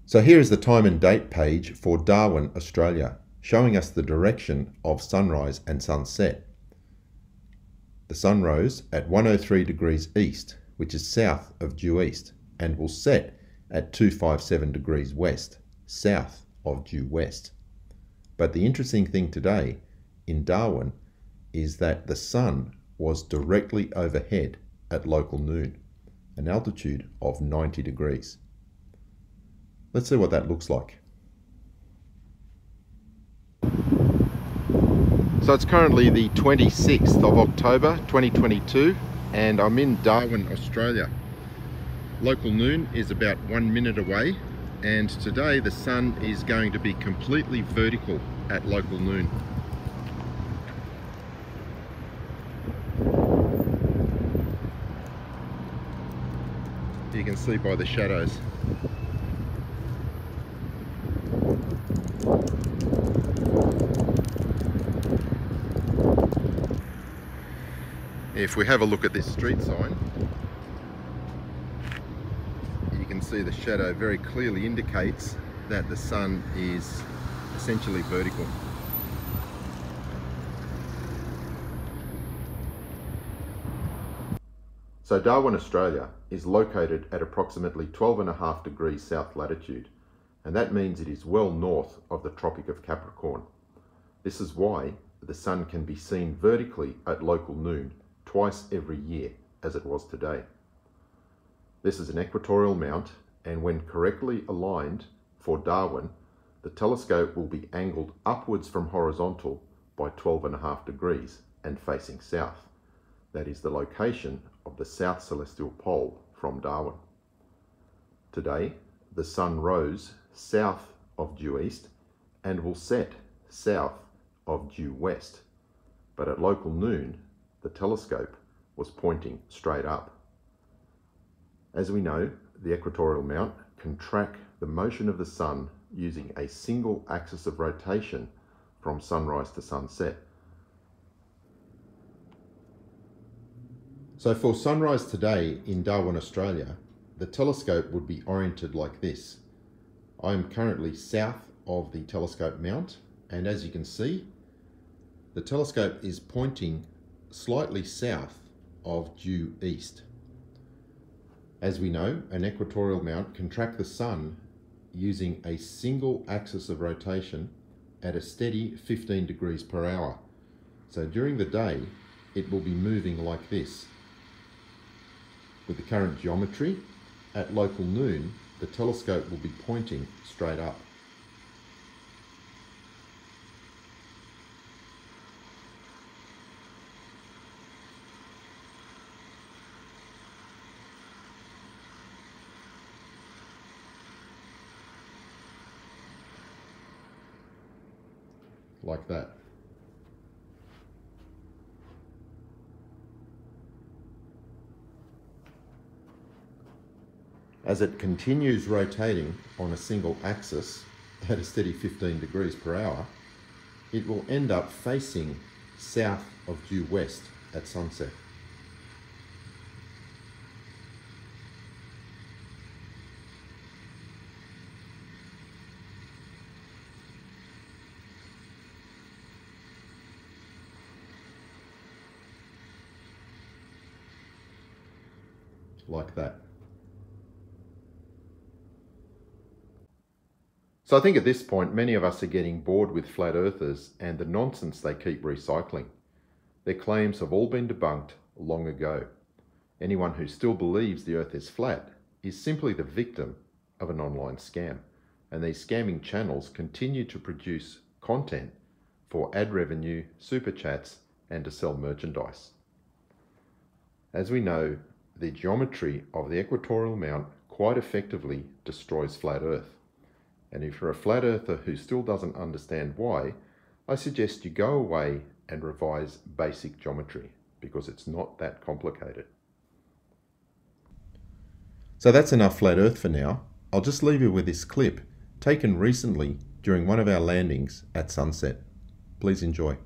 So here is the time and date page for Darwin, Australia, showing us the direction of sunrise and sunset. The sun rose at 103 degrees east, which is south of due east, and will set at 257 degrees west, south of due west. But the interesting thing today in Darwin is that the sun was directly overhead at local noon, an altitude of 90 degrees. Let's see what that looks like. So it's currently the 26th of October 2022 and I'm in Darwin, Australia. Local noon is about 1 minute away, and today the sun is going to be completely vertical at local noon. You can see by the shadows. If we have a look at this street sign, you can see the shadow very clearly indicates that the sun is essentially vertical. So Darwin, Australia is located at approximately 12.5 degrees south latitude, and that means it is well north of the Tropic of Capricorn. This is why the sun can be seen vertically at local noon twice every year, as it was today. This is an equatorial mount, and when correctly aligned for Darwin, the telescope will be angled upwards from horizontal by 12.5 degrees and facing south. That is the location of the south celestial pole from Darwin. Today, the sun rose south of due east and will set south of due west, but at local noon, the telescope was pointing straight up. As we know, the equatorial mount can track the motion of the sun using a single axis of rotation from sunrise to sunset. So for sunrise today in Darwin, Australia, the telescope would be oriented like this. I am currently south of the telescope mount, and as you can see, the telescope is pointing slightly south of due east. As we know, an equatorial mount can track the sun using a single axis of rotation at a steady 15 degrees per hour. So during the day, it will be moving like this. With the current geometry, at local noon, the telescope will be pointing straight up. Like that. As it continues rotating on a single axis at a steady 15 degrees per hour, it will end up facing south of due west at sunset. Like that. So I think at this point, many of us are getting bored with flat earthers and the nonsense they keep recycling. Their claims have all been debunked long ago. Anyone who still believes the earth is flat is simply the victim of an online scam. And these scamming channels continue to produce content for ad revenue, super chats, and to sell merchandise. As we know, the geometry of the equatorial mount quite effectively destroys flat earth. And if you're a flat earther who still doesn't understand why, I suggest you go away and revise basic geometry, because it's not that complicated. So that's enough flat earth for now. I'll just leave you with this clip taken recently during one of our landings at sunset. Please enjoy.